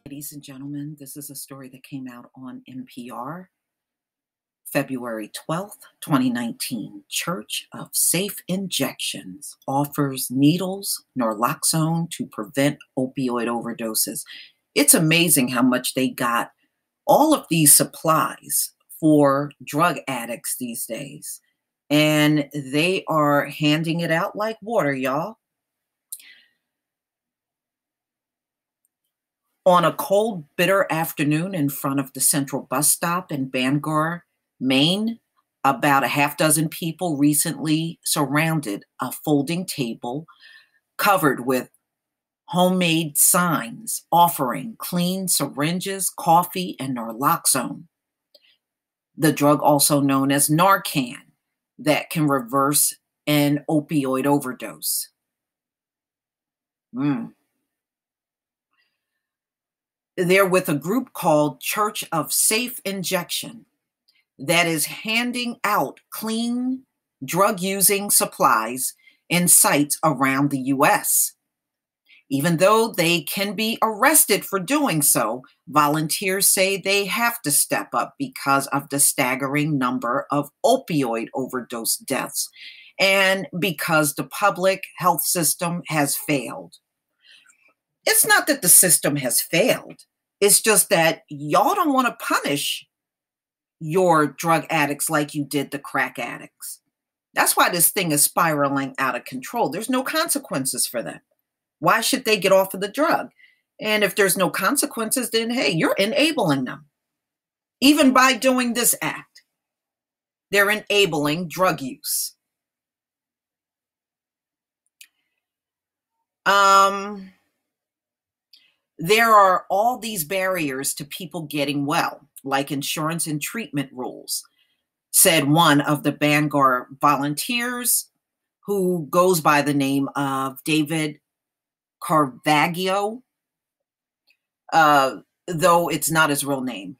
Ladies and gentlemen, this is a story that came out on NPR, February 12th, 2019. Church of Safe Injections offers needles, Naloxone to prevent opioid overdoses. It's amazing how much they got all of these supplies for drug addicts these days. And they are handing it out like water, y'all. On a cold, bitter afternoon in front of the Central Bus Stop in Bangor, Maine, about a half dozen people recently surrounded a folding table covered with homemade signs offering clean syringes, coffee, and Naloxone, the drug also known as Narcan, that can reverse an opioid overdose. They're with a group called Church of Safe Injection that is handing out clean drug-using supplies in sites around the U.S. Even though they can be arrested for doing so, volunteers say they have to step up because of the staggering number of opioid overdose deaths and because the public health system has failed. It's not that the system has failed. It's just that y'all don't want to punish your drug addicts like you did the crack addicts. That's why this thing is spiraling out of control. There's no consequences for them. Why should they get off of the drug? And if there's no consequences, then hey, you're enabling them. Even by doing this act, they're enabling drug use. There are all these barriers to people getting well, like insurance and treatment rules, said one of the Bangor volunteers who goes by the name of David Carvaggio, though it's not his real name.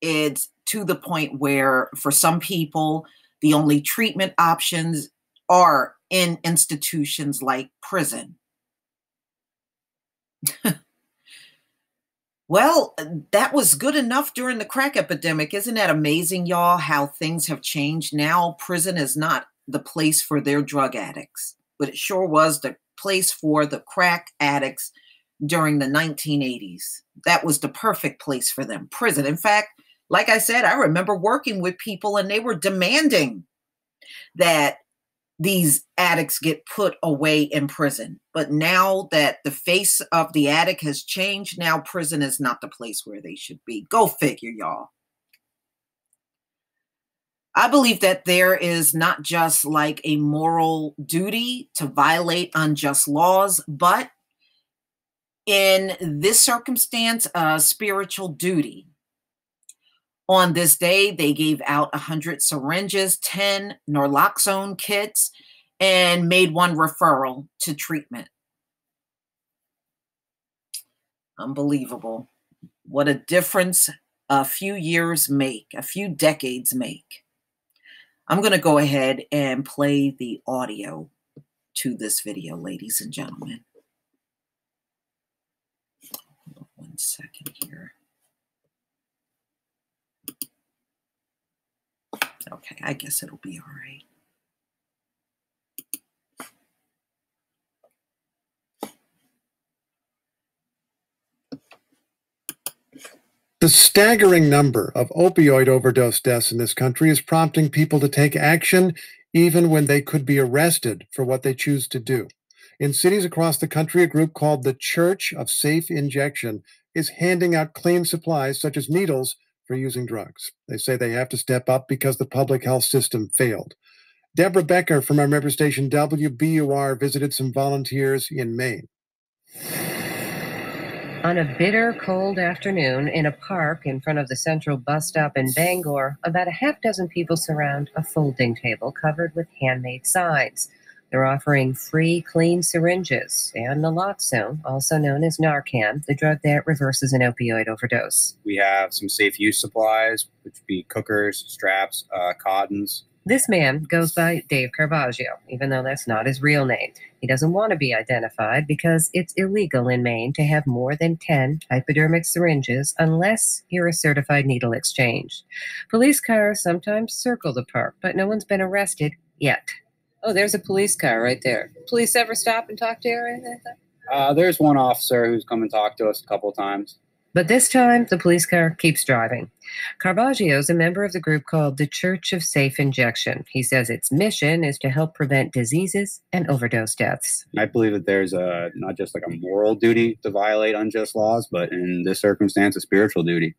It's to the point where for some people, the only treatment options are in institutions like prison. Well, that was good enough during the crack epidemic. Isn't that amazing, y'all, how things have changed? Now prison is not the place for their drug addicts, but it sure was the place for the crack addicts during the 1980s. That was the perfect place for them, prison. In fact, like I said, I remember working with people and they were demanding that these addicts get put away in prison. But now that the face of the addict has changed, now prison is not the place where they should be. Go figure, y'all. I believe that there is not just like a moral duty to violate unjust laws, but in this circumstance, a spiritual duty. On this day, they gave out 100 syringes, 10 Naloxone kits, and made one referral to treatment. Unbelievable. What a difference a few years make, a few decades make. I'm going to go ahead and play the audio to this video, ladies and gentlemen. Hold on 1 second here. Okay, I guess it'll be all right. The staggering number of opioid overdose deaths in this country is prompting people to take action even when they could be arrested for what they choose to do. In cities across the country, a group called the Church of Safe Injection is handing out clean supplies such as needles for using drugs. They say they have to step up because the public health system failed. Deborah Becker from our member station WBUR visited some volunteers in Maine. On a bitter, cold afternoon in a park in front of the Central Bus Stop in Bangor, about a half dozen people surround a folding table covered with handmade signs. They're offering free, clean syringes and Naloxone, also known as Narcan, the drug that reverses an opioid overdose. We have some safe use supplies, which would be cookers, straps, cottons, This man goes by Dave Caravaggio, even though that's not his real name. He doesn't want to be identified because it's illegal in Maine to have more than 10 hypodermic syringes unless you're a certified needle exchange. Police cars sometimes circle the park, but no one's been arrested yet. Oh, there's a police car right there. Police ever stop and talk to you or anything? There's one officer who's come and talked to us a couple of times. But this time, the police car keeps driving. Caravaggio's a member of the group called the Church of Safe Injection. He says its mission is to help prevent diseases and overdose deaths. I believe that there's not just like a moral duty to violate unjust laws, but in this circumstance, a spiritual duty.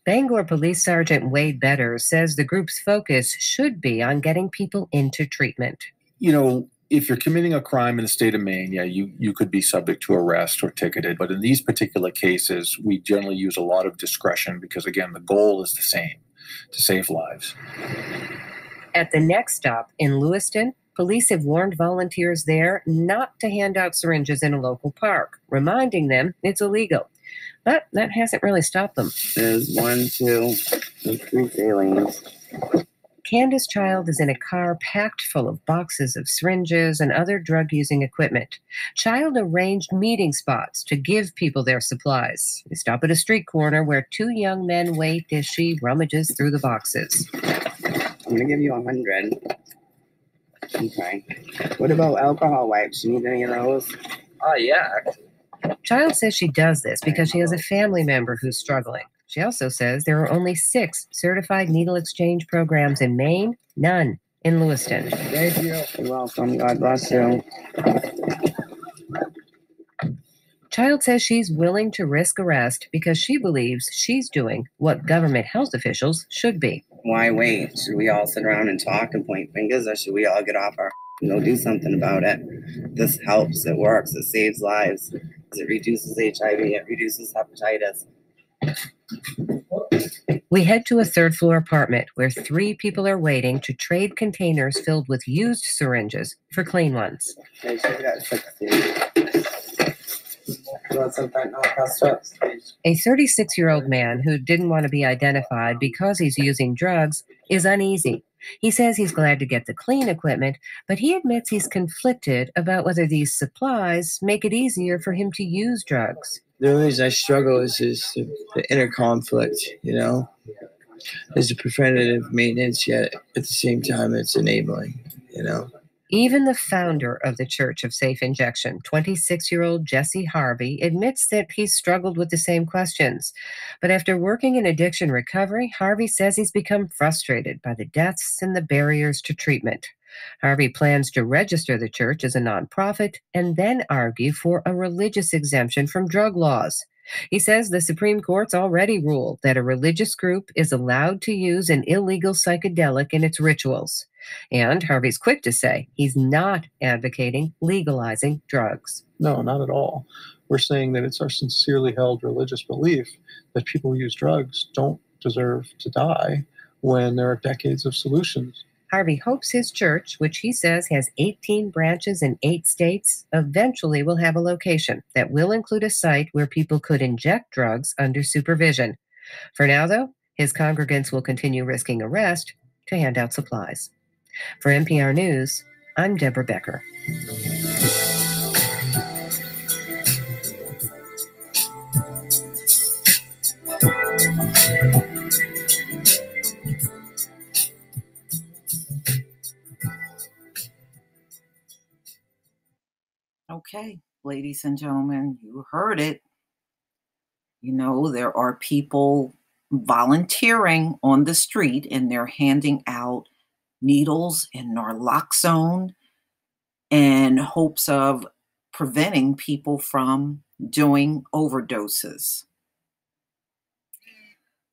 Bangor Police Sergeant Wade Better says the group's focus should be on getting people into treatment. You know, if you're committing a crime in the state of Maine, yeah, you could be subject to arrest or ticketed. But in these particular cases, we generally use a lot of discretion because, again, the goal is the same, to save lives. At the next stop in Lewiston, police have warned volunteers there not to hand out syringes in a local park, reminding them it's illegal. But that hasn't really stopped them. There's 1, 2, and 3 failings. Candace Child is in a car packed full of boxes of syringes and other drug-using equipment. Child arranged meeting spots to give people their supplies. They stop at a street corner where 2 young men wait as she rummages through the boxes. I'm going to give you 100. Okay. What about alcohol wipes? You need any of those? Oh, yeah. Child says she does this because she has a family member who's struggling. She also says there are only 6 certified needle exchange programs in Maine, none in Lewiston. Thank you. You're welcome. God bless you. Child says she's willing to risk arrest because she believes she's doing what government health officials should be. Why wait? Should we all sit around and talk and point fingers, or should we all get off our do something about it? This helps. It works. It saves lives. It reduces HIV. It reduces hepatitis. We head to a 3rd-floor apartment where 3 people are waiting to trade containers filled with used syringes for clean ones. Hey, she's got 60. You want some fentanyl cough drops? A 36-year-old man who didn't want to be identified because he's using drugs is uneasy. He says he's glad to get the clean equipment, but he admits he's conflicted about whether these supplies make it easier for him to use drugs. The reason I struggle is the inner conflict, There's a preventative maintenance, yet at the same time it's enabling, Even the founder of the Church of Safe Injection, 26-year-old Jesse Harvey, admits that he's struggled with the same questions. But after working in addiction recovery, Harvey says he's become frustrated by the deaths and the barriers to treatment. Harvey plans to register the church as a nonprofit and then argue for a religious exemption from drug laws. He says the Supreme Court's already ruled that a religious group is allowed to use an illegal psychedelic in its rituals. And Harvey's quick to say he's not advocating legalizing drugs. No, not at all. We're saying that it's our sincerely held religious belief that people who use drugs don't deserve to die when there are decades of solutions. Harvey hopes his church, which he says has 18 branches in 8 states, eventually will have a location that will include a site where people could inject drugs under supervision. For now, though, his congregants will continue risking arrest to hand out supplies. For NPR News, I'm Deborah Becker. Okay, ladies and gentlemen, you heard it. There are people volunteering on the street and they're handing out needles and Naloxone in hopes of preventing people from doing overdoses.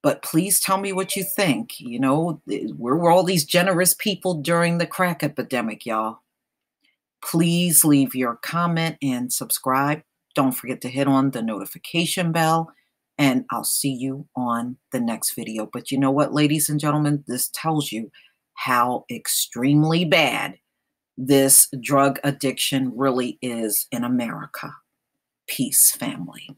But please tell me what you think. We're all these generous people during the crack epidemic, y'all. Please leave your comment and subscribe. Don't forget to hit on the notification bell, and I'll see you on the next video. But you know what, ladies and gentlemen, this tells you how extremely bad this drug addiction really is in America. Peace, family.